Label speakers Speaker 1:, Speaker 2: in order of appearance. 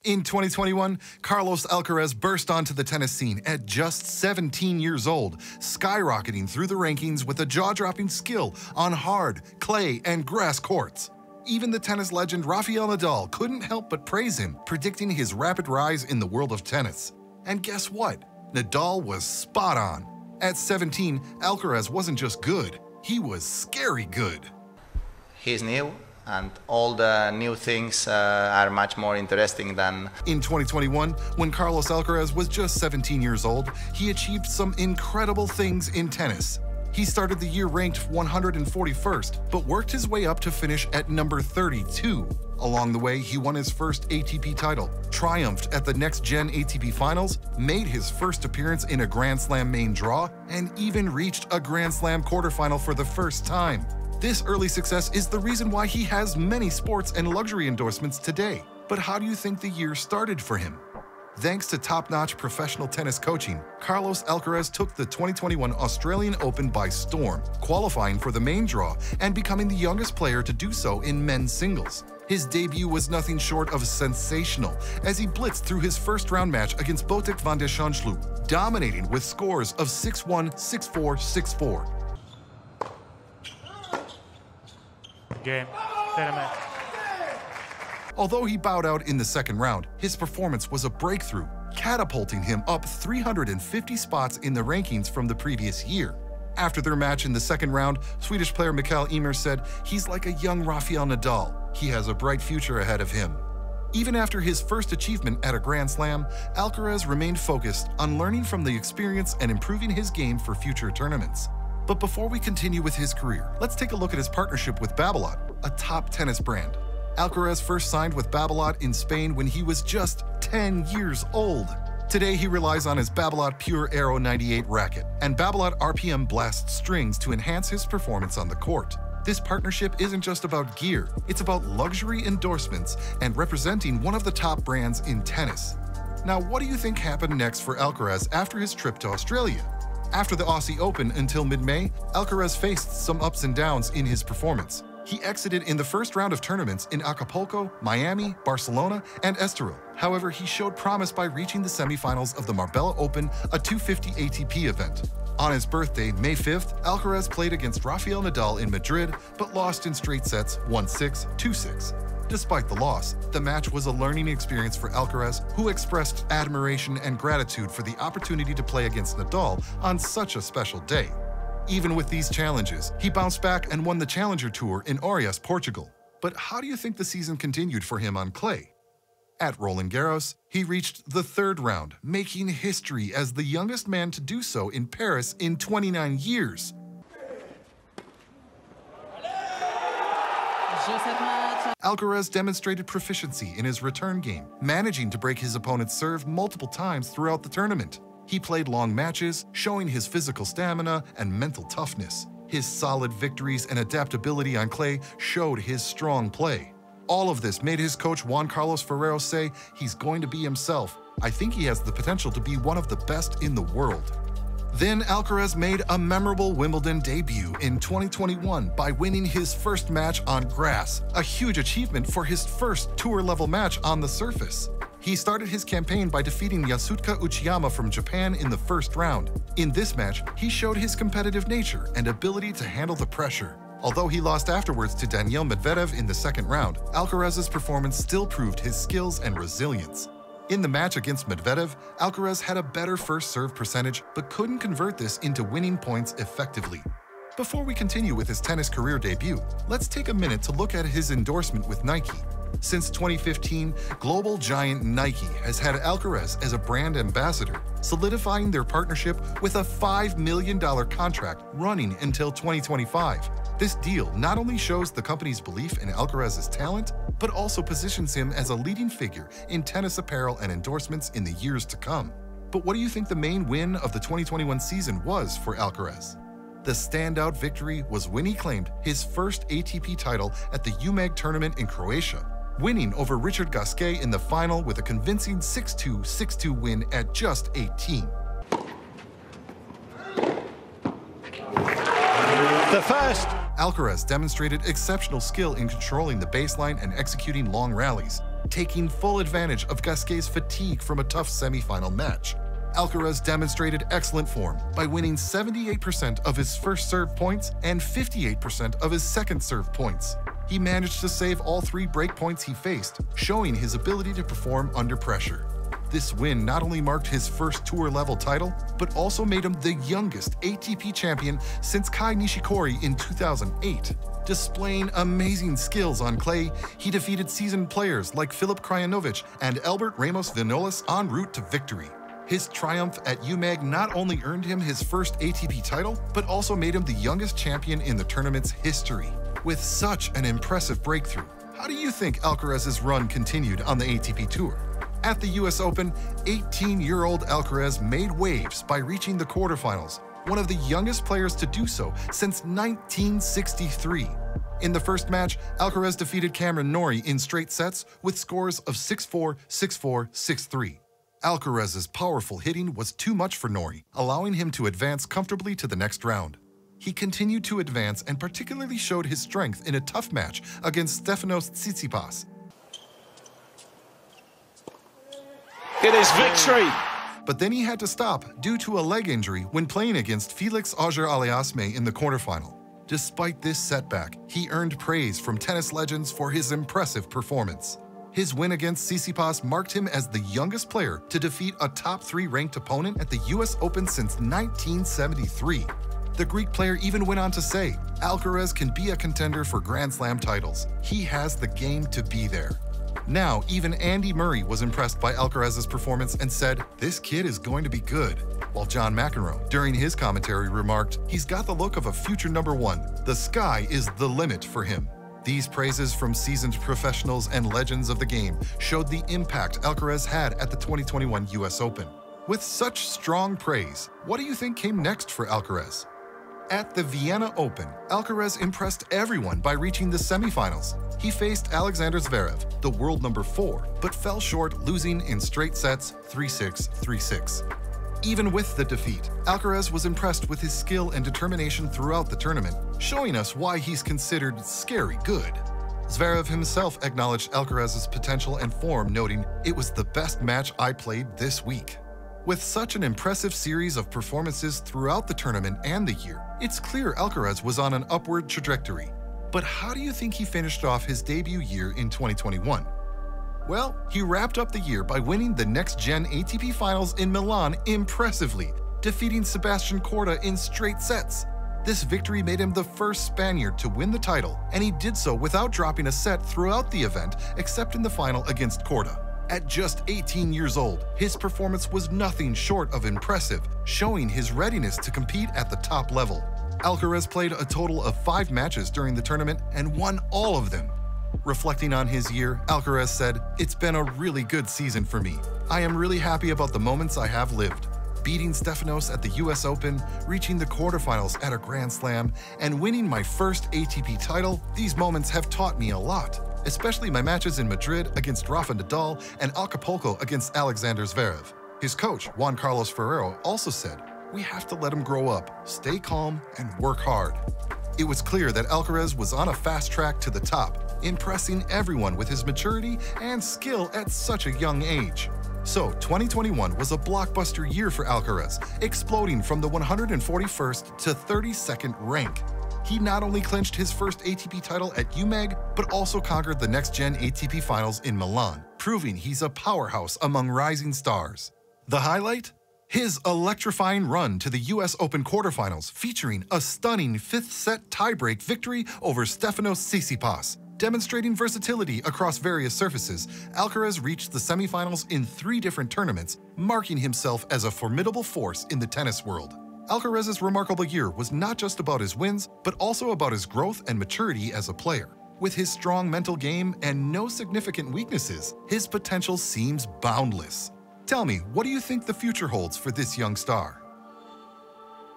Speaker 1: In 2021, Carlos Alcaraz burst onto the tennis scene at just 17 years old, skyrocketing through the rankings with a jaw-dropping skill on hard, clay, and grass courts. Even the tennis legend Rafael Nadal couldn't help but praise him, predicting his rapid rise in the world of tennis. And guess what? Nadal was spot on. At 17, Alcaraz wasn't just good, he was scary good.
Speaker 2: He's new, and all the new things are much more interesting than...
Speaker 1: In 2021, when Carlos Alcaraz was just 17 years old, he achieved some incredible things in tennis. He started the year ranked 141st, but worked his way up to finish at number 32. Along the way, he won his first ATP title, triumphed at the Next Gen ATP Finals, made his first appearance in a Grand Slam main draw, and even reached a Grand Slam quarterfinal for the first time. This early success is the reason why he has many sports and luxury endorsements today. But how do you think the year started for him? Thanks to top-notch professional tennis coaching, Carlos Alcaraz took the 2021 Australian Open by storm, qualifying for the main draw and becoming the youngest player to do so in men's singles. His debut was nothing short of sensational as he blitzed through his first-round match against Botic van der Zandschulp, dominating with scores of 6-1, 6-4, 6-4.
Speaker 3: Game. 10 minutes.
Speaker 1: Although he bowed out in the second round, his performance was a breakthrough, catapulting him up 350 spots in the rankings from the previous year. After their match in the second round, Swedish player Mikael Ymer said, "He's like a young Rafael Nadal. He has a bright future ahead of him." Even after his first achievement at a Grand Slam, Alcaraz remained focused on learning from the experience and improving his game for future tournaments. But before we continue with his career, let's take a look at his partnership with Babolat, a top tennis brand. Alcaraz first signed with Babolat in Spain when he was just 10 years old. Today, he relies on his Babolat Pure Aero 98 racket and Babolat RPM Blast strings to enhance his performance on the court. This partnership isn't just about gear, it's about luxury endorsements and representing one of the top brands in tennis. Now, what do you think happened next for Alcaraz after his trip to Australia? After the Aussie Open until mid-May, Alcaraz faced some ups and downs in his performance. He exited in the first round of tournaments in Acapulco, Miami, Barcelona, and Estoril. However, he showed promise by reaching the semifinals of the Marbella Open, a 250 ATP event. On his birthday, May 5th, Alcaraz played against Rafael Nadal in Madrid, but lost in straight sets 1-6, 2-6. Despite the loss, the match was a learning experience for Alcaraz, who expressed admiration and gratitude for the opportunity to play against Nadal on such a special day. Even with these challenges, he bounced back and won the Challenger Tour in Orias, Portugal. But how do you think the season continued for him on clay? At Roland-Garros, he reached the third round, making history as the youngest man to do so in Paris in 29 years. Alcaraz demonstrated proficiency in his return game, managing to break his opponent's serve multiple times throughout the tournament. He played long matches, showing his physical stamina and mental toughness. His solid victories and adaptability on clay showed his strong play. All of this made his coach Juan Carlos Ferrero say, "He's going to be himself. I think he has the potential to be one of the best in the world." Then Alcaraz made a memorable Wimbledon debut in 2021 by winning his first match on grass, a huge achievement for his first tour-level match on the surface. He started his campaign by defeating Yasutka Uchiyama from Japan in the first round. In this match, he showed his competitive nature and ability to handle the pressure. Although he lost afterwards to Daniil Medvedev in the second round, Alcaraz's performance still proved his skills and resilience. In the match against Medvedev, Alcaraz had a better first serve percentage but couldn't convert this into winning points effectively. Before we continue with his tennis career debut, let's take a minute to look at his endorsement with Nike. Since 2015, global giant Nike has had Alcaraz as a brand ambassador, solidifying their partnership with a $5 million contract running until 2025. This deal not only shows the company's belief in Alcaraz's talent, but also positions him as a leading figure in tennis apparel and endorsements in the years to come. But what do you think the main win of the 2021 season was for Alcaraz? The standout victory was when he claimed his first ATP title at the UMAG tournament in Croatia, winning over Richard Gasquet in the final with a convincing 6-2, 6-2 win at just 18.
Speaker 4: The first.
Speaker 1: Alcaraz demonstrated exceptional skill in controlling the baseline and executing long rallies. taking full advantage of Gasquet's fatigue from a tough semifinal match. Alcaraz demonstrated excellent form by winning 78% of his first serve points and 58% of his second serve points. He managed to save all 3 break points he faced, showing his ability to perform under pressure. This win not only marked his first tour-level title, but also made him the youngest ATP champion since Kai Nishikori in 2008. Displaying amazing skills on clay, he defeated seasoned players like Filip Krajinovic and Albert Ramos Vinolas en route to victory. His triumph at UMAG not only earned him his first ATP title, but also made him the youngest champion in the tournament's history. With such an impressive breakthrough, how do you think Alcaraz's run continued on the ATP Tour? At the US Open, 18-year-old Alcaraz made waves by reaching the quarterfinals, one of the youngest players to do so since 1963. In the first match, Alcaraz defeated Cameron Norrie in straight sets with scores of 6-4, 6-4, 6-3. Alcaraz's powerful hitting was too much for Norrie, allowing him to advance comfortably to the next round. He continued to advance and particularly showed his strength in a tough match against Stefanos Tsitsipas.
Speaker 4: It is victory!
Speaker 1: But then he had to stop due to a leg injury when playing against Felix Auger-Aliassime in the quarterfinal. Despite this setback, he earned praise from tennis legends for his impressive performance. His win against Tsitsipas marked him as the youngest player to defeat a top 3 ranked opponent at the US Open since 1973. The Greek player even went on to say, Alcaraz can be a contender for Grand Slam titles. He has the game to be there. Now, even Andy Murray was impressed by Alcaraz's performance and said, this kid is going to be good. While John McEnroe, during his commentary, remarked, he's got the look of a future #1. The sky is the limit for him. These praises from seasoned professionals and legends of the game showed the impact Alcaraz had at the 2021 US Open. With such strong praise, what do you think came next for Alcaraz? At the Vienna Open, Alcaraz impressed everyone by reaching the semifinals. He faced Alexander Zverev, the world #4, but fell short, losing in straight sets 3-6, 3-6. Even with the defeat, Alcaraz was impressed with his skill and determination throughout the tournament, showing us why he's considered scary good. Zverev himself acknowledged Alcaraz's potential and form, noting, "It was the best match I played this week." With such an impressive series of performances throughout the tournament and the year, it's clear Alcaraz was on an upward trajectory. But how do you think he finished off his debut year in 2021? Well, he wrapped up the year by winning the next-gen ATP Finals in Milan impressively, defeating Sebastian Korda in straight sets. This victory made him the first Spaniard to win the title, and he did so without dropping a set throughout the event except in the final against Korda. At just 18 years old, his performance was nothing short of impressive, showing his readiness to compete at the top level. Alcaraz played a total of 5 matches during the tournament and won all of them. Reflecting on his year, Alcaraz said, "It's been a really good season for me. I am really happy about the moments I have lived. Beating Stefanos at the US Open, reaching the quarterfinals at a Grand Slam, and winning my first ATP title, these moments have taught me a lot. Especially my matches in Madrid against Rafael Nadal and Acapulco against Alexander Zverev." His coach, Juan Carlos Ferrero, also said, "We have to let him grow up, stay calm, and work hard." It was clear that Alcaraz was on a fast track to the top, impressing everyone with his maturity and skill at such a young age. So, 2021 was a blockbuster year for Alcaraz, exploding from the 141st to 32nd rank. He not only clinched his first ATP title at UMAG, but also conquered the next-gen ATP Finals in Milan, proving he's a powerhouse among rising stars. The highlight? His electrifying run to the US Open quarterfinals, featuring a stunning 5th-set tiebreak victory over Stefanos Tsitsipas. Demonstrating versatility across various surfaces, Alcaraz reached the semifinals in 3 different tournaments, marking himself as a formidable force in the tennis world. Alcaraz's remarkable year was not just about his wins, but also about his growth and maturity as a player. With his strong mental game and no significant weaknesses, his potential seems boundless. Tell me, what do you think the future holds for this young star?